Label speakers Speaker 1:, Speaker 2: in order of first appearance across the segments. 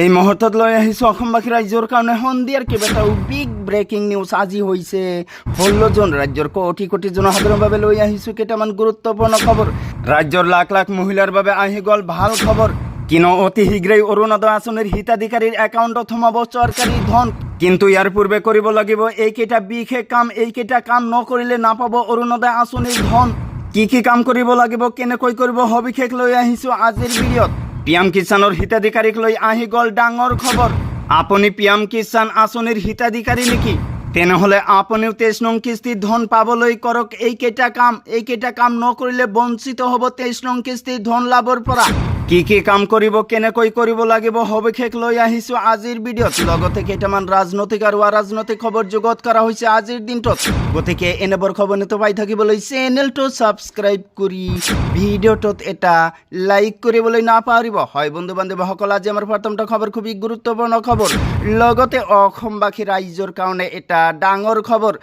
Speaker 1: এই মুহূৰ্তত লৈ আহিছোঁ অসমবাসী ৰাইজৰ কাৰণে সন্ধিয়াৰ কেইবাটাও বিগ ব্ৰেকিং নিউজ আজি হৈছে 16 জুন। ৰাজ্যৰ কোটি কোটি জনসাধাৰণৰ বাবে লৈ আহিছোঁ কেইটামান গুৰুত্বপূৰ্ণ খবৰ। ৰাজ্যৰ লাখ লাখ মহিলাৰ বাবে আহি গ'ল ভাল খবৰ। কিনো অতি শীঘ্ৰেই অৰুণোদয় আঁচনিৰ হিতাধিকাৰীৰ একাউণ্টত সোমাব চৰকাৰী ধন। কিন্তু ইয়াৰ পূৰ্বে কৰিব লাগিব এইকেইটা বিশেষ কাম। এইকেইটা কাম নকৰিলে নাপাব অৰুণোদয় আঁচনিৰ ধন। কি কাম কৰিব লাগিব, কেনেকৈ কৰিব, সবিশেষ লৈ আহিছোঁ আজিৰ ভিডিঅ'ত। পিএম কিষাণৰ হিতাধিকাৰীক লৈ আহি গ'ল ডাঙৰ খবৰ। আপুনি পিএম কিষাণ আঁচনিৰ হিতাধিকাৰী নেকি? তেনেহ'লে আপুনিও 23 নং কিস্তিৰ ধন পাবলৈ কৰক এইকেইটা কাম। এইকেইটা কাম নকৰিলে বঞ্চিত হ'ব 23 নং কিস্তিৰ ধন লাভৰ পৰা। কি কাম কৰিব, কেনেকৈ কৰিব লাগিব, সবিশেষ লৈ আহিছোঁ আজিৰ ভিডিঅ'ত। লগতে কেইটামান ৰাজনৈতিক আৰু অৰাজনৈতিক খবৰ যোগত কৰা হৈছে আজিৰ দিনটোত। গতিকে এনেবোৰ খবৰ নিত পাই থাকিবলৈ চেনেলটো ছাবস্ক্ৰাইব কৰি ভিডিঅ'টোত এটা লাইক কৰিবলৈ নাপাহৰিব। হয় বন্ধু বান্ধৱীসকল, আজি আমাৰ প্ৰথমটো খবৰ খুবেই গুৰুত্বপূৰ্ণ খবৰ। লগতে অসমবাসী ৰাইজৰ কাৰণে এটা ডাঙৰ খবৰ।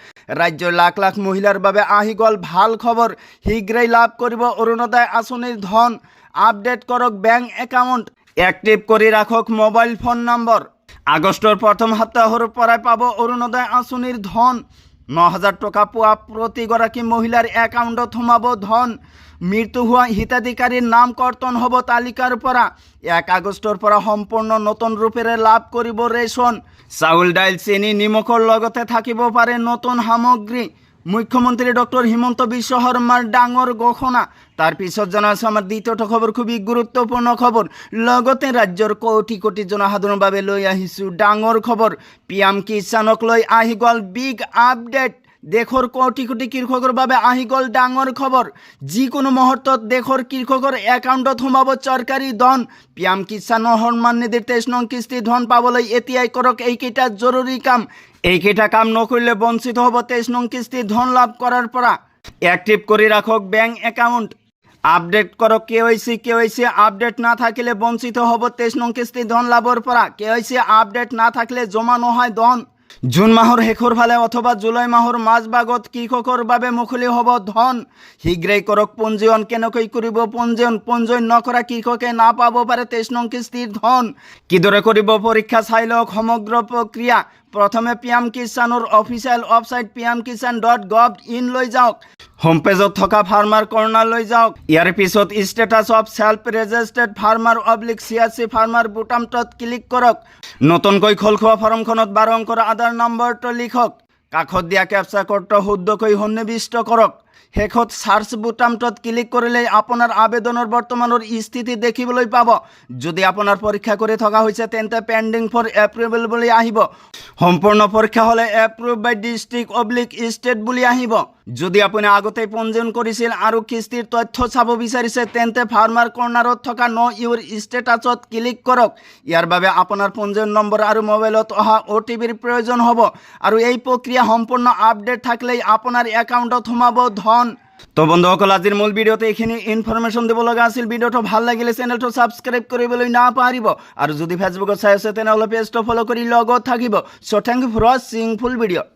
Speaker 1: ৰাজ্যৰ লাখ লাখ মহিলাৰ বাবে আহি গ'ল ভাল খবৰ। শীঘ্ৰেই লাভ কৰিব অৰুণোদয় আঁচনিৰ ধন। আপডেট কৰক বেংক একাউণ্ট, এক্টিভ কৰি ৰাখক মোবাইল ফোন নম্বৰ। আগষ্টৰ প্ৰথম সপ্তাহৰ পৰাই পাব অৰুণোদয় আঁচনিৰ ধন। 9,000 টকা পোৱা প্ৰতিগৰাকী মহিলাৰ একাউণ্টত সোমাব ধন। মৃত্যু হোৱা হিতাধিকাৰীৰ নাম কৰ্তন হ'ব তালিকাৰ পৰা। 1 আগষ্টৰ পৰা সম্পূৰ্ণ নতুন ৰূপেৰে লাভ কৰিব ৰেচন। চাউল, দাইল, চেনি, নিমখৰ লগতে থাকিব পাৰে নতুন সামগ্ৰী। মুখ্যমন্ত্ৰী ডক্টৰ হিমন্ত বিশ্ব শৰ্মাৰ ডাঙৰ ঘোষণা। তাৰ পিছত জনাইছোঁ আমাৰ দ্বিতীয়টো খবৰ, খুবেই গুৰুত্বপূৰ্ণ খবৰ। লগতে ৰাজ্যৰ কোটি কোটি জনসাধাৰণৰ বাবে লৈ আহিছোঁ ডাঙৰ খবৰ। পিএম কিষাণক লৈ আহি গ'ল বিগ আপডেট। দেশৰ কোটি কোটি কৃষকৰ বাবে আহি গ'ল ডাঙৰ খবৰ। যিকোনো মুহূৰ্তত দেশৰ কৃষকৰ একাউণ্টত সোমাব চৰকাৰী ধন। পিএম কিষাণ সন্মান নিধিৰ 23 নং কিস্তিৰ ধন পাবলৈ এতিয়াই কৰক এইকেইটা জৰুৰী কাম। এইকেইটা কাম নকৰিলে বঞ্চিত হ'ব 23 নং কিস্তিৰ ধন লাভ কৰাৰ পৰা। এক্টিভ কৰি ৰাখক বেংক একাউণ্ট, আপডেট কৰক কেৱাইচি আপডেট নাথাকিলে বঞ্চিত হ'ব 23 নং কিস্তিৰ ধন লাভৰ পৰা। কেৱাইচি আপডেট নাথাকিলে জমা নহয় ধন। জুন মাহৰ শেষৰ ফালে অথবা জুলাই মাহৰ মাজভাগত কৃষকৰ বাবে মুকলি হ'ব ধন। শীঘ্ৰেই কৰক পঞ্জীয়ন। কেনেকৈ কৰিব পঞ্জীয়ন নকৰা কৃষকে নাপাব পাৰে 23 নং কিস্তিৰ ধন। কিদৰে কৰিব পৰীক্ষা চাই লওক সমগ্ৰ প্ৰক্ৰিয়া। প্ৰথমে পিএম কিষাণৰ অফিচিয়েল ৱেবছাইট pmkisan.gov.in লৈ যাওক। হোম পেজত থকা ফাৰ্মাৰ কৰ্ণাৰ লৈ যাওক। ইয়াৰ পিছত status of self registered farmer /CSC farmer বুটামটোত ক্লিক কৰক। নতুনকৈ খোল খোৱা ফৰ্মখনত 12 অংকৰ আধাৰ নম্বৰটো লিখক। কাষত দিয়া কেপচা কোডটো শুদ্ধকৈ সন্নিৱিষ্ট কৰক। শেষত সাৰ্চ বুটামটোত ক্লিক কৰিলে আপোনাৰ আবেদনৰ বৰ্তমানৰ স্থিতি দেখিবলৈ পাব। যদি আপোনাৰ পৰীক্ষা কৰি থকা হৈছে তেন্তে পেণ্ডিং ফৰ এপ্ৰুভেল বুলি আহিব। সম্পূৰ্ণ পৰীক্ষা হ'লে এপ্ৰুভ বাই ডিষ্ট্ৰিক্ট/ষ্টেট বুলি আহিব। যদি আপুনি আগতে পঞ্জীয়ন কৰিছিল আৰু কিস্তিৰ তথ্য চাব বিচাৰিছে তেন্তে ফাৰ্মাৰ কৰ্ণাৰত থকা ন ইউৰ ষ্টেটাছত ক্লিক কৰক। ইয়াৰ বাবে আপোনাৰ পঞ্জীয়ন নম্বৰ আৰু মোবাইলত অহা OTPৰ প্ৰয়োজন হ'ব। আৰু এই প্ৰক্ৰিয়া সম্পূৰ্ণ আপডেট থাকিলেই আপোনাৰ একাউণ্টত সোমাব ধন। তো বন্ধুসকল, আজিৰ মূল ভিডিঅ'তে এইখিনি ইনফৰমেশ্যন দিব লগা আছিল। ভিডিঅ'টো ভাল লাগিলে চেনেলটো ছাবস্ক্ৰাইব কৰিবলৈ নাপাহৰিব। আৰু যদি ফেচবুকত চাই আছে তেনেহ'লে পেজটো ফ'ল' কৰি লগত থাকিব। চ' থেংক ইউ ফৰ ৱাচিং ফুল ভিডিঅ'।